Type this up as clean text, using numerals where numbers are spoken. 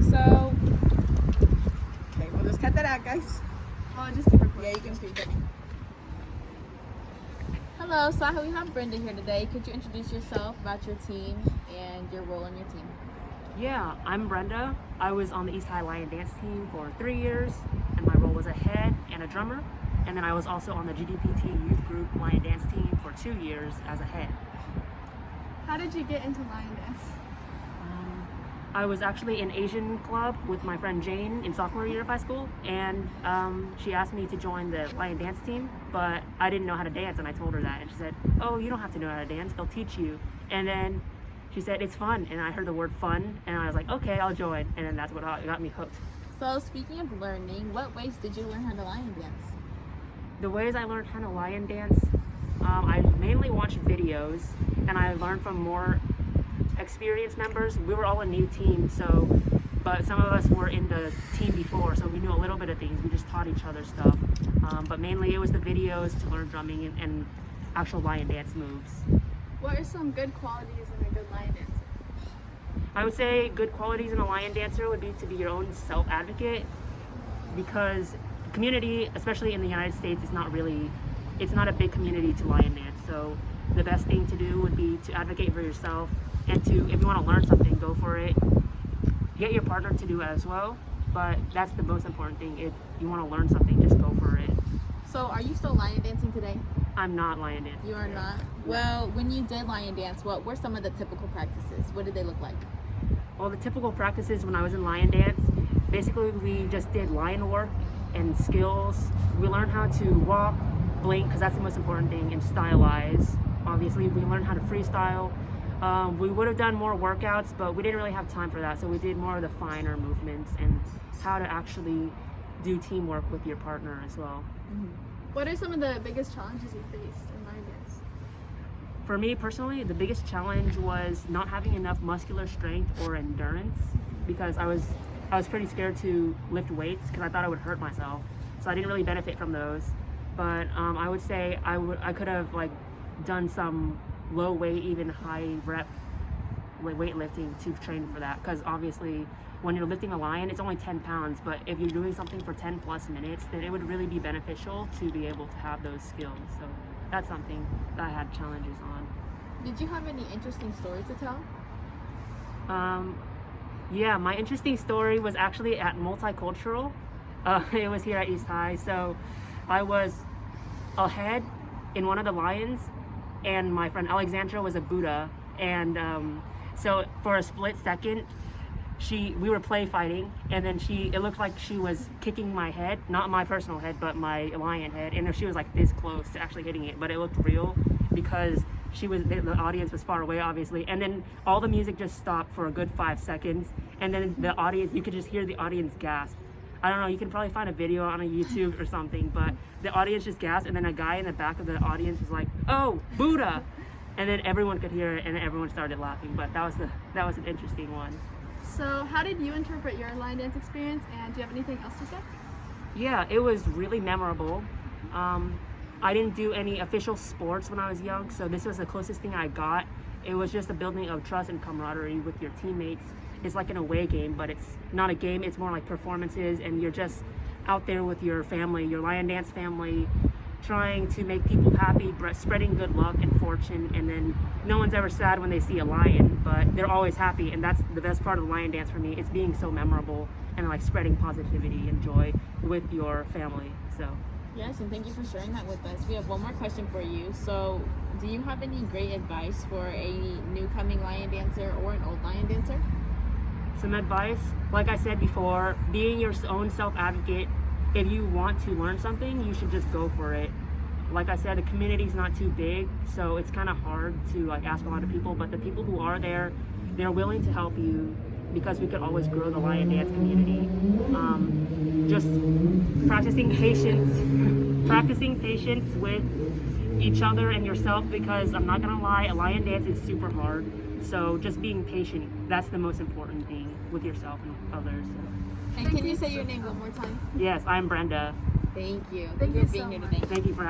So, okay, we'll just cut that out, guys. Oh, just keep recording. Yeah, you can speak. Hello, so we have Brenda here today. Could you introduce yourself, about your team, and your role on your team? Yeah, I'm Brenda. I was on the East High Lion Dance team for 3 years, and my role was a head and a drummer. And then I was also on the GDPT youth group Lion Dance team for 2 years as a head. How did you get into lion dance? I was actually in Asian club with my friend Jane in sophomore year of high school, and she asked me to join the Lion Dance team, but I didn't know how to dance, and I told her that, and she said, "Oh, you don't have to know how to dance, they'll teach you." And then she said, "It's fun," and I heard the word fun, and I was like, okay, I'll join, and then that's what got me hooked. So speaking of learning, what ways did you learn how to lion dance? The ways I learned how to lion dance, I mainly watched videos, and I learned from more experienced members. We were all a new team, but some of us were in the team before, so we knew a little bit of things. We just taught each other stuff, but mainly it was the videos to learn drumming and actual lion dance moves. What are some good qualities in a good lion dancer? I would say good qualities in a lion dancer would be to be your own self-advocate, because the community, especially in the United States, it's not a big community to lion dance. So the best thing to do would be to advocate for yourself, and if you want to learn something, go for it. Get your partner to do it as well, but that's the most important thing. If you want to learn something, just go for it. So are you still lion dancing today? I'm not lion dancing. You are not? Well, when you did lion dance, what were some of the typical practices? What did they look like? Well, the typical practices when I was in lion dance, basically we just did lion work and skills. We learned how to walk, blink, because that's the most important thing, and stylize. Obviously, we learned how to freestyle. We would have done more workouts, but we didn't really have time for that, so we did more of the finer movements and how to actually do teamwork with your partner as well. Mm-hmm. What are some of the biggest challenges you faced in lion dance? For me personally, the biggest challenge was not having enough muscular strength or endurance, because I was pretty scared to lift weights because I thought I would hurt myself, so I didn't really benefit from those. But I would say I could have done some low weight, even high rep weightlifting to train for that, because obviously when you're lifting a lion, it's only 10 pounds, but if you're doing something for 10 plus minutes, then it would really be beneficial to be able to have those skills. So that's something that I had challenges on. Did you have any interesting stories to tell? Yeah, my interesting story was actually at Multicultural. It was here at East High. So I was a head in one of the lions, and my friend Alexandra was a Buddha, and so for a split second we were play fighting, and then it looked like she was kicking my head, not my personal head but my lion head, and she was like this close to actually hitting it, but it looked real because the audience was far away, obviously. And then all the music just stopped for a good 5 seconds, and then the audience, you could just hear the audience gasp. I don't know, you can probably find a video on a YouTube or something, but the audience just gasped, and then a guy in the back of the audience was like, "Oh, Buddha!" And then everyone could hear it, and then everyone started laughing. But that was an interesting one. So how did you interpret your lion dance experience, and do you have anything else to say? Yeah, it was really memorable. I didn't do any official sports when I was young, so this was the closest thing I got. It was just a building of trust and camaraderie with your teammates. It's like an away game, but it's not a game, it's more like performances, and you're just out there with your family, your lion dance family, trying to make people happy, spreading good luck and fortune, and then no one's ever sad when they see a lion, but they're always happy, and that's the best part of the lion dance for me. It's being so memorable and spreading positivity and joy with your family. So Yes, and thank you for sharing that with us. We have one more question for you. So do you have any great advice for a new coming lion dancer or an old lion dancer? some advice, like I said before, being your own self-advocate. If you want to learn something, you should just go for it. Like I said, the community's not too big, so it's kind of hard to ask a lot of people, but the people who are there, they're willing to help you, because we could always grow the lion dance community. Just practicing patience with each other and yourself, because I'm not gonna lie, a lion dance is super hard. So just being patient, that's the most important thing with yourself and others. And can you say your name one more time? Yes, I'm Brenda. Thank you. Thank you you for being so here much. today. Thank you for having me.